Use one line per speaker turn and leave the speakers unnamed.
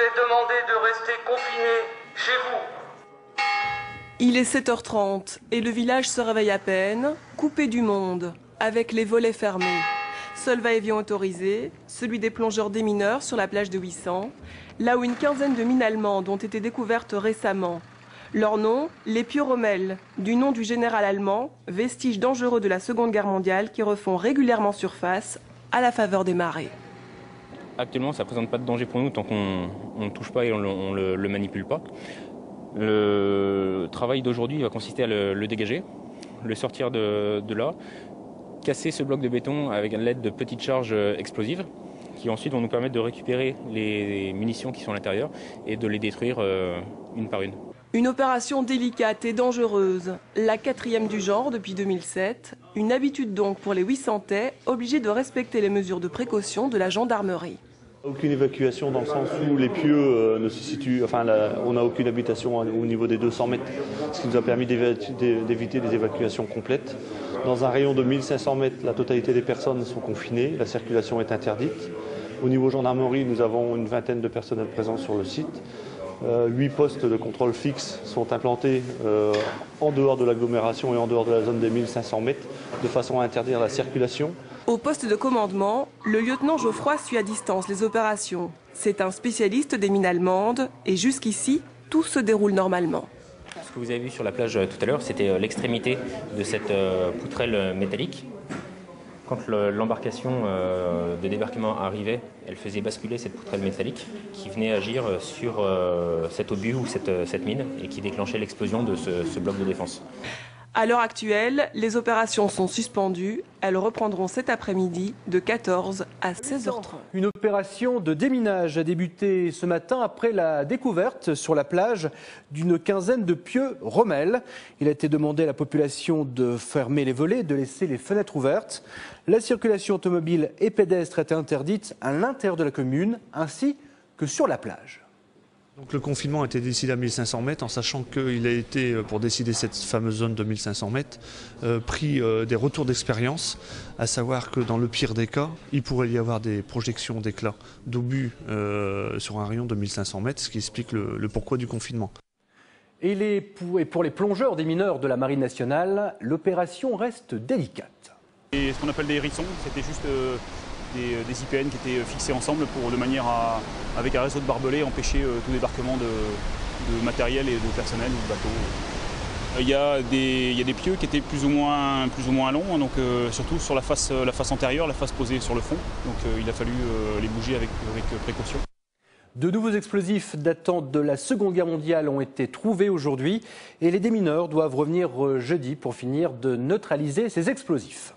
est demandé de rester confinés chez vous.
Il est 7h30 et le village se réveille à peine, coupé du monde, avec les volets fermés. Seul va-et-vient autorisé, celui des plongeurs démineurs sur la plage de Ouessant, là où une quinzaine de mines allemandes ont été découvertes récemment. Leur nom, les Pieux-Rommel, du nom du général allemand, vestiges dangereux de la Seconde Guerre mondiale qui refont régulièrement surface à la faveur des marées.
Actuellement, ça ne présente pas de danger pour nous tant qu'on ne touche pas et on ne le manipule pas. Le travail d'aujourd'hui va consister à le dégager, le sortir de là, casser ce bloc de béton avec l'aide de petites charges explosives qui ensuite vont nous permettre de récupérer les munitions qui sont à l'intérieur et de les détruire une par une.
Une opération délicate et dangereuse, la 4e du genre depuis 2007, une habitude donc pour les Ouissantais obligés de respecter les mesures de précaution de la gendarmerie.
Aucune évacuation dans le sens où les pieux ne se situent, on n'a aucune habitation au niveau des 200 mètres, ce qui nous a permis d'éviter des évacuations complètes. Dans un rayon de 1500 mètres, la totalité des personnes sont confinées, la circulation est interdite. Au niveau gendarmerie, nous avons une vingtaine de personnels présents sur le site. 8 postes de contrôle fixe sont implantés en dehors de l'agglomération et en dehors de la zone des 1500 mètres, de façon à interdire la circulation.
Au poste de commandement, le lieutenant Geoffroy suit à distance les opérations. C'est un spécialiste des mines allemandes et jusqu'ici, tout se déroule normalement.
Ce que vous avez vu sur la plage tout à l'heure, c'était l'extrémité de cette poutrelle métallique. Quand l'embarcation de débarquement arrivait, elle faisait basculer cette poutrelle métallique qui venait agir sur cet obus ou cette mine et qui déclenchait l'explosion de ce bloc de défense.
À l'heure actuelle, les opérations sont suspendues. Elles reprendront cet après-midi de 14 à 16h30.
Une opération de déminage a débuté ce matin après la découverte sur la plage d'une quinzaine de pieux Rommel. Il a été demandé à la population de fermer les volets, de laisser les fenêtres ouvertes. La circulation automobile et pédestre était interdite à l'intérieur de la commune ainsi que sur la plage.
Donc le confinement a été décidé à 1500 mètres en sachant qu'il a été, pour décider cette fameuse zone de 1500 mètres, pris des retours d'expérience, à savoir que dans le pire des cas, il pourrait y avoir des projections d'éclats d'obus sur un rayon de 1500 mètres, ce qui explique le pourquoi du confinement.
Et pour les plongeurs des mineurs de la Marine nationale, l'opération reste délicate.
Et ce qu'on appelle des hérissons, c'était juste des IPN qui étaient fixés ensemble de manière à, avec un réseau de barbelés, empêcher tout débarquement de matériel et de personnel ou de bateaux. Il y a des pieux qui étaient plus ou moins longs, donc surtout sur la face antérieure, la face posée sur le fond. Donc il a fallu les bouger avec précaution.
De nouveaux explosifs datant de la Seconde Guerre mondiale ont été trouvés aujourd'hui et les démineurs doivent revenir jeudi pour finir de neutraliser ces explosifs.